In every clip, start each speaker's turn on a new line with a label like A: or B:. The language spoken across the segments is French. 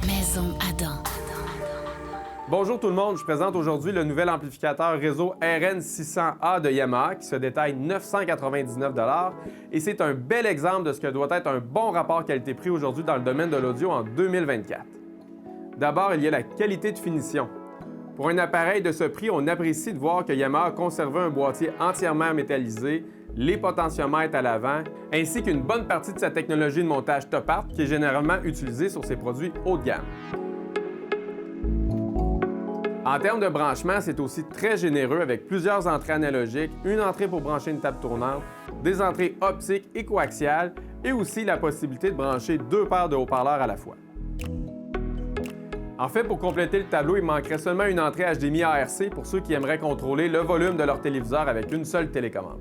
A: Maison Adam.
B: Bonjour tout le monde, je présente aujourd'hui le nouvel amplificateur réseau RN600A de Yamaha qui se détaille 999 $ et c'est un bel exemple de ce que doit être un bon rapport qualité-prix aujourd'hui dans le domaine de l'audio en 2024. D'abord, il y a la qualité de finition. Pour un appareil de ce prix, on apprécie de voir que Yamaha a conservé un boîtier entièrement métallisé, les potentiomètres à l'avant, ainsi qu'une bonne partie de sa technologie de montage top art qui est généralement utilisée sur ses produits haut de gamme. En termes de branchement, c'est aussi très généreux avec plusieurs entrées analogiques, une entrée pour brancher une table tournante, des entrées optiques et coaxiales et aussi la possibilité de brancher deux paires de haut-parleurs à la fois. En fait, pour compléter le tableau, il manquerait seulement une entrée HDMI ARC pour ceux qui aimeraient contrôler le volume de leur téléviseur avec une seule télécommande.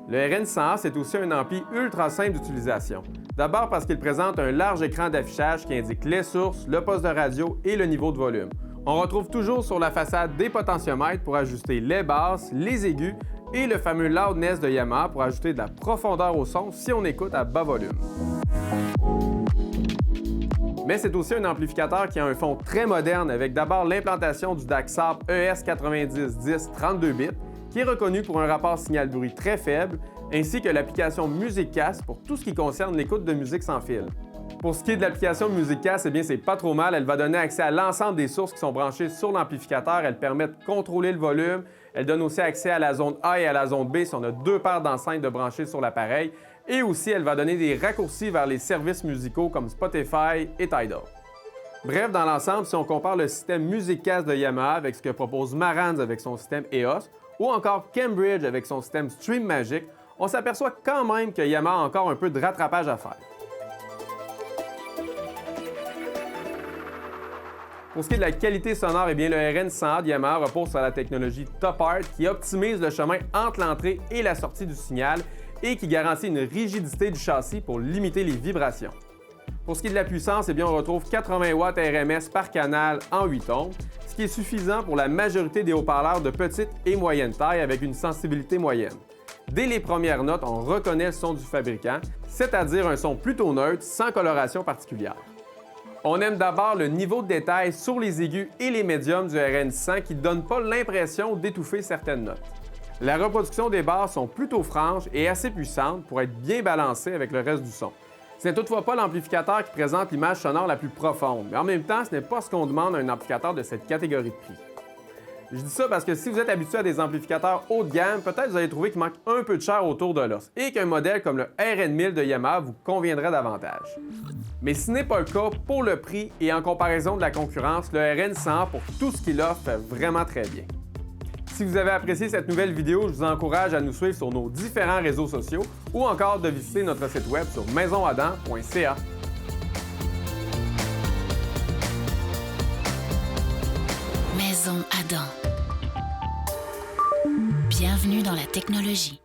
B: Le RN600A, c'est aussi un ampli ultra simple d'utilisation. D'abord parce qu'il présente un large écran d'affichage qui indique les sources, le poste de radio et le niveau de volume. On retrouve toujours sur la façade des potentiomètres pour ajuster les basses, les aigus et le fameux loudness de Yamaha pour ajouter de la profondeur au son si on écoute à bas volume. Mais c'est aussi un amplificateur qui a un fond très moderne avec d'abord l'implantation du DAC Saab ES9010 32 bits qui est reconnu pour un rapport signal-bruit très faible ainsi que l'application MusicCast pour tout ce qui concerne l'écoute de musique sans fil. Pour ce qui est de l'application MusicCast, c'est pas trop mal. Elle va donner accès à l'ensemble des sources qui sont branchées sur l'amplificateur. Elle permet de contrôler le volume. Elle donne aussi accès à la zone A et à la zone B si on a deux paires d'enceintes de branchées sur l'appareil. Et aussi, elle va donner des raccourcis vers les services musicaux comme Spotify et Tidal. Bref, dans l'ensemble, si on compare le système MusicCast de Yamaha avec ce que propose Marantz avec son système EOS ou encore Cambridge avec son système Stream Magic, on s'aperçoit quand même que Yamaha a encore un peu de rattrapage à faire. Pour ce qui est de la qualité sonore, le RN600A de Yamaha repose sur la technologie Top Art qui optimise le chemin entre l'entrée et la sortie du signal et qui garantit une rigidité du châssis pour limiter les vibrations. Pour ce qui est de la puissance, on retrouve 80 watts RMS par canal en 8 ohms, ce qui est suffisant pour la majorité des haut-parleurs de petite et moyenne taille avec une sensibilité moyenne. Dès les premières notes, on reconnaît le son du fabricant, c'est-à-dire un son plutôt neutre, sans coloration particulière. On aime d'abord le niveau de détail sur les aigus et les médiums du RN600 qui ne donne pas l'impression d'étouffer certaines notes. La reproduction des basses sont plutôt franches et assez puissantes pour être bien balancées avec le reste du son. Ce n'est toutefois pas l'amplificateur qui présente l'image sonore la plus profonde, mais en même temps, ce n'est pas ce qu'on demande à un amplificateur de cette catégorie de prix. Je dis ça parce que si vous êtes habitué à des amplificateurs haut de gamme, peut-être vous allez trouver qu'il manque un peu de chair autour de l'os et qu'un modèle comme le RN1000 de Yamaha vous conviendrait davantage. Mais ce n'est pas le cas pour le prix et en comparaison de la concurrence, le RN600A pour tout ce qu'il offre fait vraiment très bien. Si vous avez apprécié cette nouvelle vidéo, je vous encourage à nous suivre sur nos différents réseaux sociaux ou encore de visiter notre site web sur maisonadam.ca.
A: Maison Adam. Bienvenue dans la technologie.